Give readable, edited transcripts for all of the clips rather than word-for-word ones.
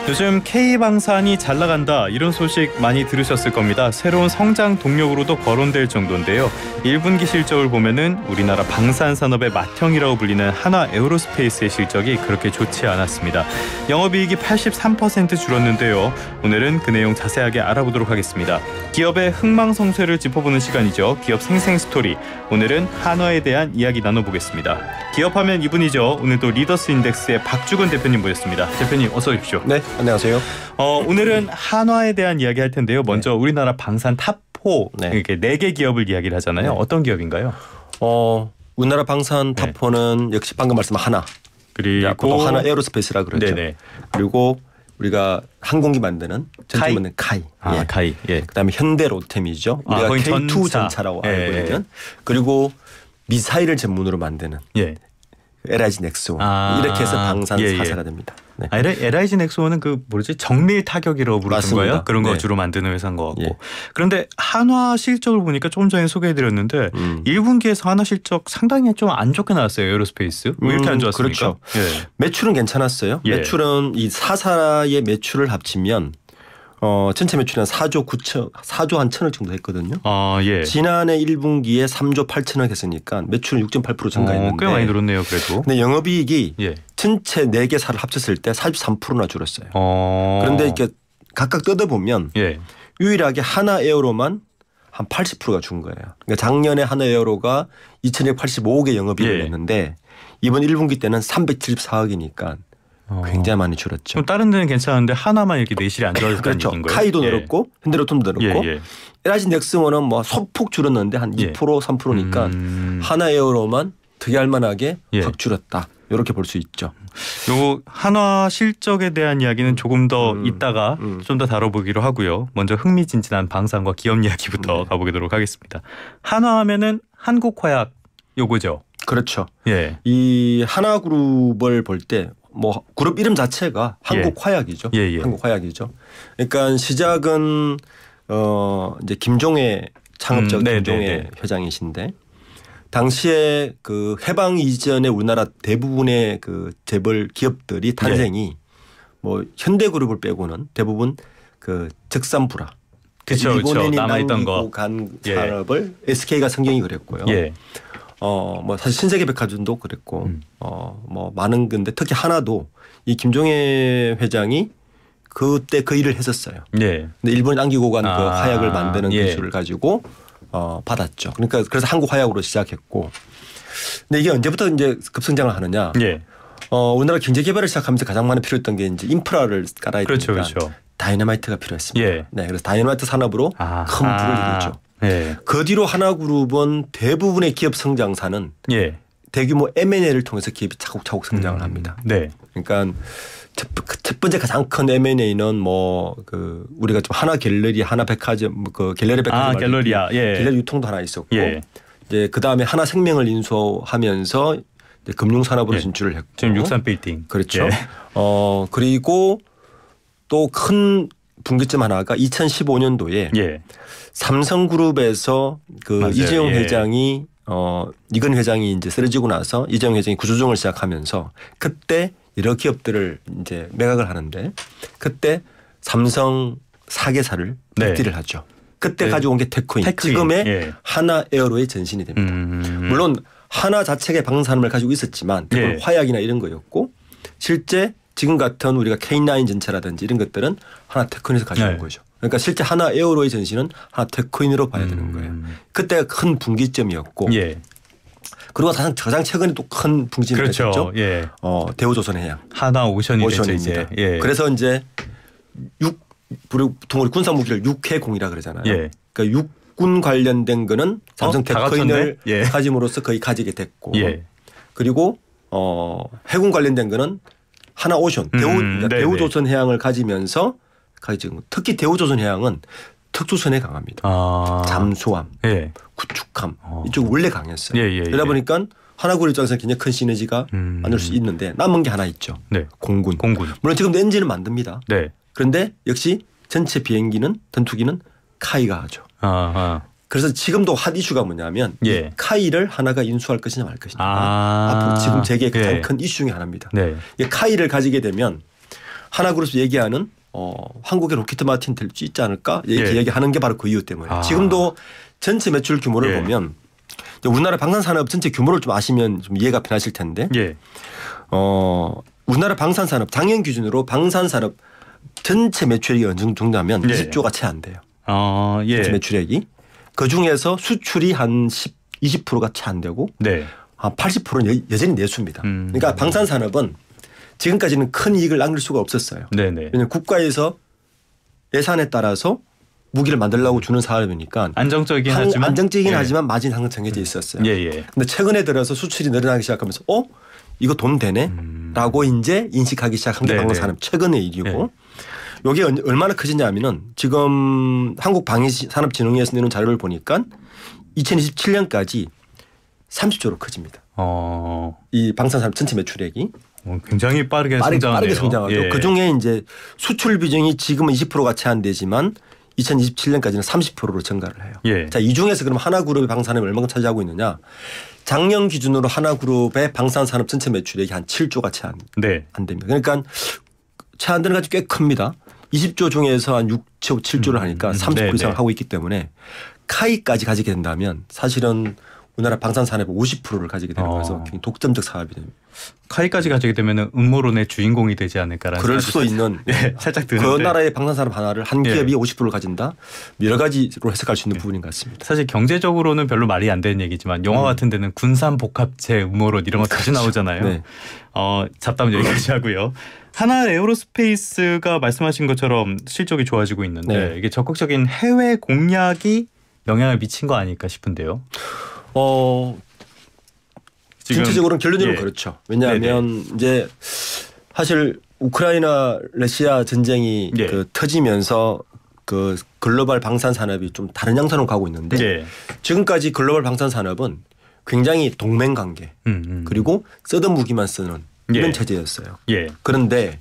요즘 K방산이 잘 나간다 이런 소식 많이 들으셨을 겁니다. 새로운 성장 동력으로도 거론될 정도인데요. 1분기 실적을 보면은 우리나라 방산 산업의 맏형이라고 불리는 한화 에어로스페이스의 실적이 그렇게 좋지 않았습니다. 영업이익이 83% 줄었는데요. 오늘은 그 내용 자세하게 알아보도록 하겠습니다. 기업의 흥망성쇠를 짚어보는 시간이죠. 기업 생생스토리. 오늘은 한화에 대한 이야기 나눠보겠습니다. 기업하면 이분이죠. 오늘도 리더스 인덱스의 박주근 대표님 모셨습니다. 대표님 어서 오십시오. 네, 안녕하세요. 오늘은 한화에 대한 이야기 할 텐데요. 먼저 우리나라 방산 탑4 이렇게 4개 기업을 이야기를 하잖아요. 어떤 기업인가요? 우리나라 방산 탑4는 역시 방금 말씀한 하나. 그리고 하나 에어로스페이스라 그러죠. 네네. 그리고 우리가 항공기 만드는 전투기 만드는 카이. 카이. 예. 그다음에 현대 로템이죠. 우리가 K2 전차라고 알고 있는. 그리고 미사일을 전문으로 만드는. LIG 넥스원 이렇게 해서 방산 4사가 됩니다. 네. LIG 넥스원은 그 뭐지 정밀 타격이라고 부르는 거예요? 그런 거 주로 만드는 회사인 것 같고. 그런데 한화 실적을 보니까 조금 전에 소개해드렸는데 1분기에서 한화 실적 상당히 좀 안 좋게 나왔어요. 에어로스페이스. 왜 이렇게 안 좋았습니까? 그렇죠. 매출은 괜찮았어요. 매출은 이 4사의 매출을 합치면 전체 매출은 4조 한 천억 정도 했거든요. 지난해 1분기에 3조 8천억 했으니까 매출은 6.8% 증가했는데 꽤 많이 늘었네요. 그래도. 근데 영업이익이 전체 4개 사를 합쳤을 때 43%나 줄었어요. 그런데 이렇게 각각 뜯어보면 유일하게 하나에어로만 한 80%가 준 거예요. 그러니까 작년에 하나에어로가 2,285억의 영업이익을 냈는데 이번 1분기 때는 374억이니까 굉장히 많이 줄었죠. 그럼 다른 데는 괜찮은데 하나만 이렇게 내실이 안 좋아졌다는 그렇죠. 얘기인 거예요? 카이도 늘었고 현대로템도 늘었고 LIG 넥스원은 뭐 소폭 줄었는데 한 2% 3%니까 하나에어로만 특이할 만하게 확 줄었다. 이렇게 볼 수 있죠. 요 한화 실적에 대한 이야기는 조금 더 이따가 좀 더 다뤄보기로 하고요. 먼저 흥미진진한 방산과 기업 이야기부터 가보도록 하겠습니다. 한화하면은 한국화약 요거죠. 그렇죠. 이 하나그룹을 볼 때 뭐 그룹 이름 자체가 한국화약이죠. 한국화약이죠. 그러니까 시작은 이제 김종회 창업자 김종회 회장이신데 당시에 그 해방 이전에 우리나라 대부분의 그 재벌 기업들이 탄생이 뭐 현대그룹을 빼고는 대부분 그 적산불화. 그렇죠. 일본인이 남아있던 남기고 간 산업을 SK가 성경이 그랬고요. 뭐 사실 신세계백화점도 그랬고 뭐 많은 건데 특히 하나도 이 김종회 회장이 그때 그 일을 했었어요. 근데 일본이 남기고 간 그 화약을 만드는 기술을 가지고 받았죠. 그러니까 그래서 한국 화약으로 시작했고, 근데 이게 언제부터 이제 급성장을 하느냐? 우리나라 경제 개발을 시작하면서 가장 많이 필요했던 게 이제 인프라를 깔아야 되니까 다이너마이트가 필요했습니다. 그래서 다이너마이트 산업으로 큰 부를 일으켰죠. 그 뒤로 하나그룹은 대부분의 기업 성장사는 대규모 M&A를 통해서 기업이 차곡차곡 성장을 합니다. 그러니까 첫 번째 가장 큰 M&A는 뭐 그 우리가 좀 하나 갤러리, 하나 백화점, 그 갤러리 백화점, 갤러리 유통도 하나 있었고, 이제 그 다음에 하나 생명을 인수하면서 이제 금융 산업으로 진출을 했고, 지금 63빌딩 그렇죠. 그리고 또 큰 분기점 하나가 2015년도에 삼성그룹에서 그 이재용 회장이 이건 회장이 이제 쓰러지고 나서 이재용 회장이 구조조정을 시작하면서 그때 여러 기업들을 이제 매각을 하는데 그때 삼성 4개사를 백지를 하죠. 그때 가지고 온 게 테크인. 지금의 하나에어로의 전신이 됩니다. 물론 하나 자체의 방산업을 가지고 있었지만 대부분 화약이나 이런 거였고 실제 지금 같은 우리가 K9 전차라든지 이런 것들은 하나 테크인에서 가져온 거죠. 그러니까 실제 하나 에어로의 전신은 하나 테크인으로 봐야 되는 거예요. 그때가 큰 분기점이었고 그리고 가장 최근에 또 큰 분기점이 됐죠. 대우조선해양. 하나 오션입니다. 그래서 이제 보통 우리 군사무기를 육해공이라 그러잖아요. 그러니까 육군 관련된 거는 삼성 테크인을 가짐으로써 거의 가지게 됐고 그리고 해군 관련된 거는 하나 오션, 대우조선해양을 가지면서 특히 대우조선해양은 특수선에 강합니다. 잠수함, 구축함 이쪽 원래 강했어요. 그러다 보니까 하나그룹 입장에서 굉장히 큰 시너지가 만들 수 있는데 남은 게 하나 있죠. 공군. 물론 지금도 엔진을 만듭니다. 그런데 역시 전체 비행기는 전투기는 카이가 하죠. 그래서 지금도 핫 이슈가 뭐냐면 이 카이를 하나가 인수할 것이냐 말 것이냐. 앞으로 지금 세계의 가장 큰 이슈 중에 하나입니다. 이 카이를 가지게 되면 하나그룹에서 얘기하는 한국의 로키트 마틴 될 수 있지 않을까 이렇게 얘기하는 게 바로 그 이유 때문에 지금도 전체 매출 규모를 보면 우리나라 방산산업 전체 규모를 좀 아시면 좀 이해가 편하실 텐데 우리나라 방산산업 작년 기준으로 방산산업 전체 매출액이 어느 정도 하면 20조가 채 안 돼요. 전체 매출액이. 그중에서 수출이 한 20%가 채 안 되고 한 80%는 여전히 내수입니다. 그러니까 방산산업은 지금까지는 큰 이익을 남길 수가 없었어요. 왜냐하면 국가에서 예산에 따라서 무기를 만들려고 주는 사업이니까 안정적이긴 하지만 마진 항상 정해져 있었어요. 그런데 최근에 들어서 수출이 늘어나기 시작하면서 이거 돈 되네 라고 이제 인식하기 시작한 게 방산산업 최근의 일이고 이게 얼마나 커지냐면은 지금 한국방위산업진흥회에서 내놓은 자료를 보니까 2027년까지 30조로 커집니다. 이 방산산업 전체 매출액이. 굉장히 빠르게 성장하죠. 그중에 이제 수출 비중이 지금은 20%가 채 안 되지만 2027년까지는 30%로 증가를 해요. 자, 이 중에서 그럼 하나그룹의 방산산업이 얼마나 차지하고 있느냐. 작년 기준으로 하나그룹의 방산산업 전체 매출액이 한 7조가 채 안 됩니다. 그러니까 채 안 되는 가지 꽤 큽니다. 20조 중에서 한 6조, 7조를 하니까 30% 이상 하고 있기 때문에 카이까지 가지게 된다면 사실은 우리나라 방산산업의 50%를 가지게 되는 거라서 독점적 사업이 됩니다. 카이까지 가지게 되면 음모론의 주인공이 되지 않을까라는 그럴 수도 있는 살짝 드는데 그 나라의 방산산업 하나를 한 기업이 50%를 가진다. 여러 가지로 해석할 수 있는 부분인 것 같습니다. 사실 경제적으로는 별로 말이 안 되는 얘기지만 영화 같은 데는 군산복합체 음모론 이런 거 자주 나오잖아요. 잡담은 여기까지 하고요. 하나 에어로스페이스가 말씀하신 것처럼 실적이 좋아지고 있는데 이게 적극적인 해외 공략이 영향을 미친 거 아닐까 싶은데요. 전체적으로는 결론적으로 그렇죠. 왜냐하면 이제 사실 우크라이나 러시아 전쟁이 터지면서 그 글로벌 방산 산업이 좀 다른 양상으로 가고 있는데 지금까지 글로벌 방산 산업은 굉장히 동맹 관계 그리고 쓰던 무기만 쓰는 이런 체제였어요. 그런데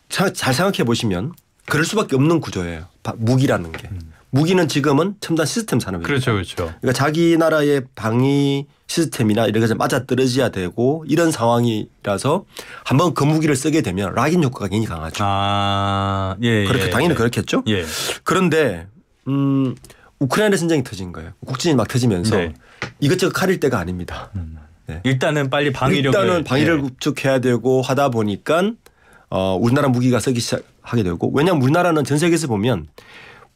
잘 생각해 보시면 그럴 수밖에 없는 구조예요. 무기라는 게. 무기는 지금은 첨단 시스템 산업입니다. 그렇죠. 그러니까 자기 나라의 방위 시스템이나 이런 것에 맞아 떨어져야 되고 이런 상황이라서 한번 그 무기를 쓰게 되면 락인 효과가 굉장히 강하죠. 그렇게 당연히 그렇겠죠. 그런데 우크라이나 전쟁이 터진 거예요. 국진이 막 터지면서 이것저것 가릴 때가 아닙니다. 일단은 빨리 방위를 구축해야 되고 하다 보니까 우리나라 무기가 쓰기 시작하게 되고 왜냐하면 우리나라는 전 세계에서 보면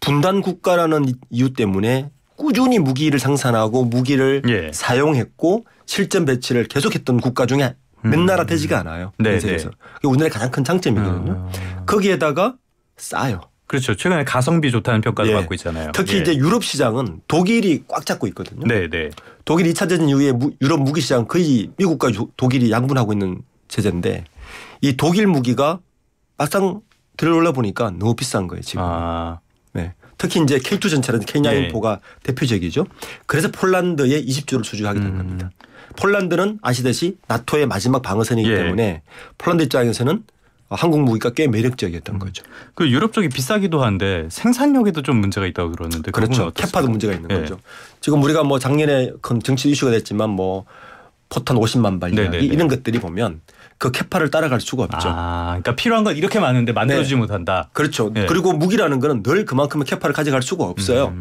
분단 국가라는 이유 때문에 꾸준히 무기를 생산하고 무기를 사용했고 실전 배치를 계속했던 국가 중에 몇 나라 되지가 않아요. 전 세계에서. 그게 우리나라의 가장 큰 장점이거든요. 거기에다가 싸요. 그렇죠. 최근에 가성비 좋다는 평가를 받고 있잖아요. 특히 이제 유럽 시장은 독일이 꽉 잡고 있거든요. 독일 2차 대전 이후에 유럽 무기 시장 거의 미국과 독일이 양분하고 있는 체제인데 이 독일 무기가 막상 들어올라 보니까 너무 비싼 거예요 지금. 특히 이제 K2 전차라는 K9포가 대표적이죠. 그래서 폴란드에 20조를 수주하게 된 겁니다. 폴란드는 아시다시피 나토의 마지막 방어선이기 때문에 폴란드 입장에서는 한국 무기가 꽤 매력적이었던 거죠. 그 유럽 쪽이 비싸기도 한데 생산력에도 좀 문제가 있다고 들었는데 그렇죠. 캐파도 문제가 있는 거죠. 지금 우리가 뭐 작년에 정치 이슈가 됐지만 뭐 포탄 50만 발 이야기 이런 것들이 보면 그 캐파를 따라갈 수가 없죠. 그러니까 필요한 건 이렇게 많은데 만들어주지 못한다. 그렇죠. 그리고 무기라는 거는 늘 그만큼의 캐파를 가져갈 수가 없어요.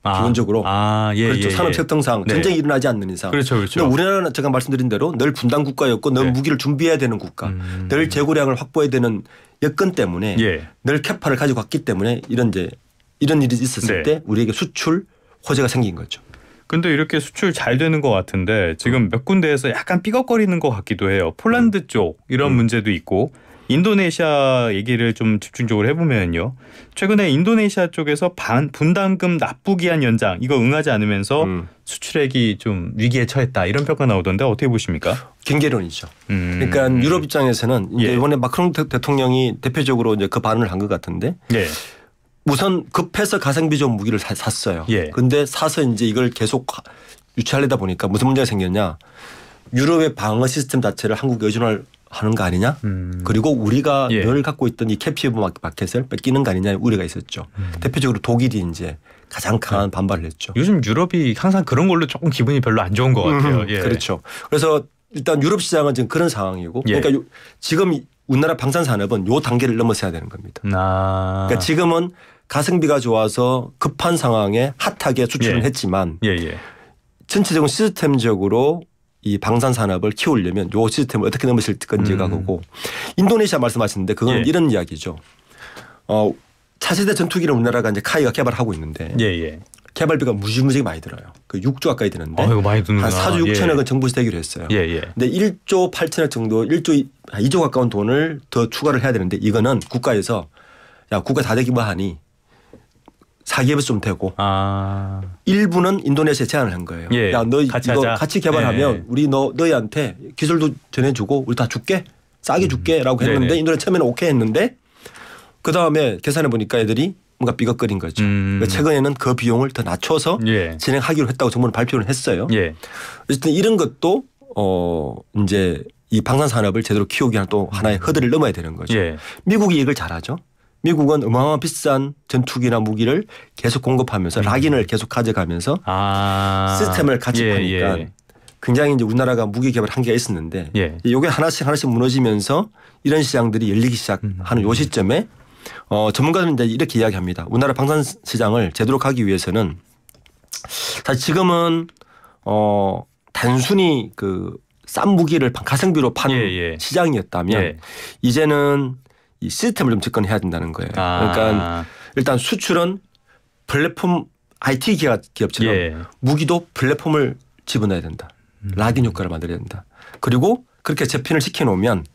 기본적으로. 그렇죠. 산업 특성상 전쟁이 일어나지 않는 이상. 그렇죠. 우리나라는 제가 말씀드린 대로 늘 분단 국가였고 늘 무기를 준비해야 되는 국가. 늘 재고량을 확보해야 되는 여건 때문에 늘 캐파를 가지고 갔기 때문에 이런 일이 있었을 때 우리에게 수출 호재가 생긴 거죠. 근데 이렇게 수출 잘 되는 것 같은데 지금 몇 군데에서 약간 삐걱거리는 것 같기도 해요. 폴란드 쪽 이런 문제도 있고 인도네시아 얘기를 좀 집중적으로 해보면요. 최근에 인도네시아 쪽에서 분담금 납부기한 연장 이거 응하지 않으면서 수출액이 좀 위기에 처했다 이런 평가 나오던데 어떻게 보십니까? 경계론이죠. 그러니까 유럽 입장에서는 이제 이번에 마크롱 대통령이 대표적으로 이제 그 반응을 한 것 같은데 우선 급해서 가성비 좋은 무기를 샀어요. 그런데 사서 이제 이걸 계속 유치하려다 보니까 무슨 문제가 생겼냐. 유럽의 방어 시스템 자체를 한국에 의존하는 거 아니냐. 그리고 우리가 늘 갖고 있던 이 캡티브 마켓을 뺏기는 거 아니냐 우려가 있었죠. 대표적으로 독일이 이제 가장 강한 반발을 했죠. 요즘 유럽이 항상 그런 걸로 조금 기분이 별로 안 좋은 것 같아요. 예. 그렇죠. 그래서 일단 유럽 시장은 지금 그런 상황이고 그러니까 지금 우리나라 방산 산업은 요 단계를 넘어서야 되는 겁니다. 그러니까 지금은 가성비가 좋아서 급한 상황에 핫하게 수출을 했지만 전체적인 시스템적으로 이 방산 산업을 키우려면 요 시스템을 어떻게 넘으실 건지가 그거고 인도네시아 말씀하시는데 그건 이런 이야기죠. 차세대 전투기를 우리나라가 이제 카이가 개발하고 있는데 개발비가 무지무지하게 많이 들어요. 그 6조 가까이 드는데 이거 많이 드는구나. 한 4조 6천억은 정부에서 대기로 했어요. 근데 1조 8천억 정도 2조 가까운 돈을 더 추가를 해야 되는데 이거는 국가에서 야 국가 다 되기 뭐하니 사기업에서 좀 되고 일부는 인도네시아에 제안을 한 거예요. 야 너 이거 같이 개발하면 우리 너희한테 기술도 전해주고 우리 다 줄게 싸게 줄게라고 했는데 인도네시아 처음에는 오케이 했는데 그다음에 계산해 보니까 애들이 뭔가 삐걱거린 거죠. 그러니까 최근에는 그 비용을 더 낮춰서 진행하기로 했다고 정부는 발표를 했어요. 어쨌든 이런 것도 이제 이 방산 산업을 제대로 키우기 위한 또 하나의 허들을 넘어야 되는 거죠. 미국이 이걸 잘하죠. 미국은 어마어마한 비싼 전투기나 무기를 계속 공급하면서 락인을 계속 가져가면서 시스템을 같이 파니까 굉장히 이제 우리나라가 무기 개발 한계가 있었는데 이게 하나씩 무너지면서 이런 시장들이 열리기 시작하는 요 시점에 전문가들은 이제 이렇게 이야기합니다. 우리나라 방산 시장을 제대로 가기 위해서는 사실 지금은 단순히 그 싼 무기를 가성비로 파는 시장이었다면 이제는 이 시스템을 좀 접근해야 된다는 거예요. 그러니까 일단 수출은 플랫폼 IT 기업처럼 무기도 플랫폼을 집어넣어야 된다. 락인 효과를 만들어야 된다. 그리고 그렇게 재편을 시켜놓으면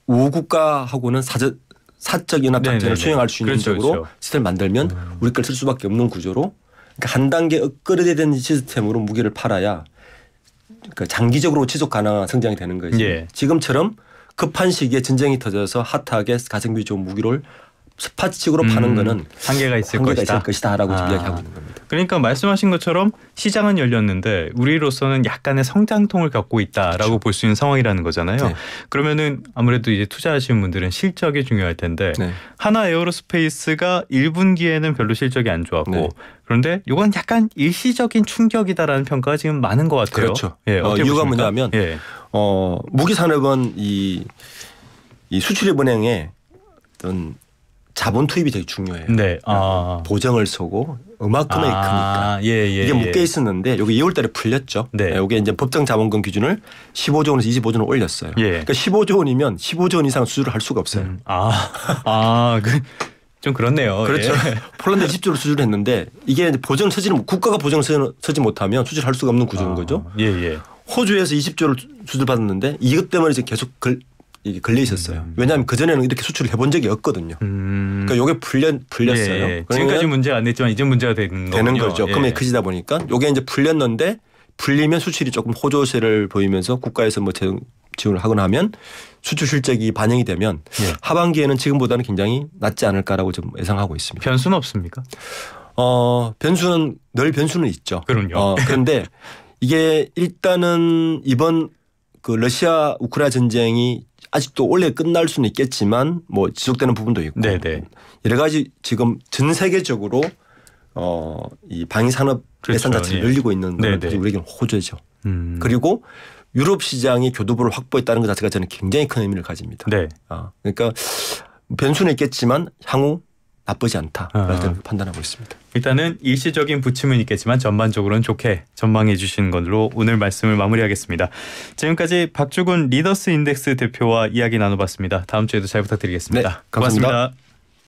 우국가하고는 사적 연합 작전을 수행할 수 있는 쪽으로 시스템을 만들면 우리 걸 쓸 수밖에 없는 구조로 그러니까 한 단계 업그레이드 된 시스템으로 무기를 팔아야 그러니까 장기적으로 지속 가능한 성장이 되는 거죠. 지금처럼 급한 시기에 전쟁이 터져서 핫하게 가성비 좋은 무기를 스팟식으로 파는 거는 한계가 있을 것이다라고 이야기하고 있는 겁니다. 그러니까 말씀하신 것처럼 시장은 열렸는데 우리로서는 약간의 성장통을 겪고 있다라고 볼 수 있는 상황이라는 거잖아요. 그러면은 아무래도 이제 투자하시는 분들은 실적이 중요할 텐데 하나 에어로스페이스가 1분기에는 별로 실적이 안 좋았고 그런데 이건 약간 일시적인 충격이다라는 평가가 지금 많은 것 같아요. 그렇죠. 이유가 뭐냐면 무기 산업은 이 수출입은행에 어떤 자본 투입이 되게 중요해요. 보정을 서고 그만큼이 크니까 이게 묶여 있었는데 여기 2월 달에 풀렸죠. 이게 이제 법정 자본금 기준을 15조 원에서 25조 원 올렸어요. 그러니까 15조 원이면 15조 원 이상 수주를 할 수가 없어요. 좀 그렇네요. 그렇죠. 폴란드 20조를 수주를 했는데 이게 이제 국가가 보정을 서지 못하면 수주를 할 수가 없는 구조인 거죠. 호주에서 20조를 수주를 받았는데 이것 때문에 이제 계속 걸려 있었어요. 왜냐하면 그전에는 이렇게 수출을 해본 적이 없거든요. 그러니까 이게 풀렸어요. 지금까지 문제가 안 됐지만 이제 문제가 되는 거죠. 금액이 커지다 보니까 이게 이제 풀렸는데 풀리면 수출이 조금 호조세를 보이면서 국가에서 뭐 지원을 하거나 하면 수출 실적이 반영이 되면 하반기에는 지금보다는 굉장히 낫지 않을까라고 좀 예상하고 있습니다. 변수는 없습니까? 늘 변수는 있죠. 그럼요. 그런데 이게 일단은 이번 그 러시아 우크라이나 전쟁이 아직도 원래 끝날 수는 있겠지만 뭐 지속되는 부분도 있고 여러 가지 지금 전 세계적으로 이 방위 산업 예산 자체를 늘리고 있는 것들이 우리에게는 호조죠. 그리고 유럽 시장이 교두보를 확보했다는 것 자체가 저는 굉장히 큰 의미를 가집니다. 그러니까 변수는 있겠지만 향후 나쁘지 않다라고 판단하고 있습니다. 일단은 일시적인 부침은 있겠지만 전반적으로는 좋게 전망해 주시는 걸로 오늘 말씀을 마무리하겠습니다. 지금까지 박주군 리더스 인덱스 대표와 이야기 나눠봤습니다. 다음 주에도 잘 부탁드리겠습니다. 고맙습니다. 고맙습니다.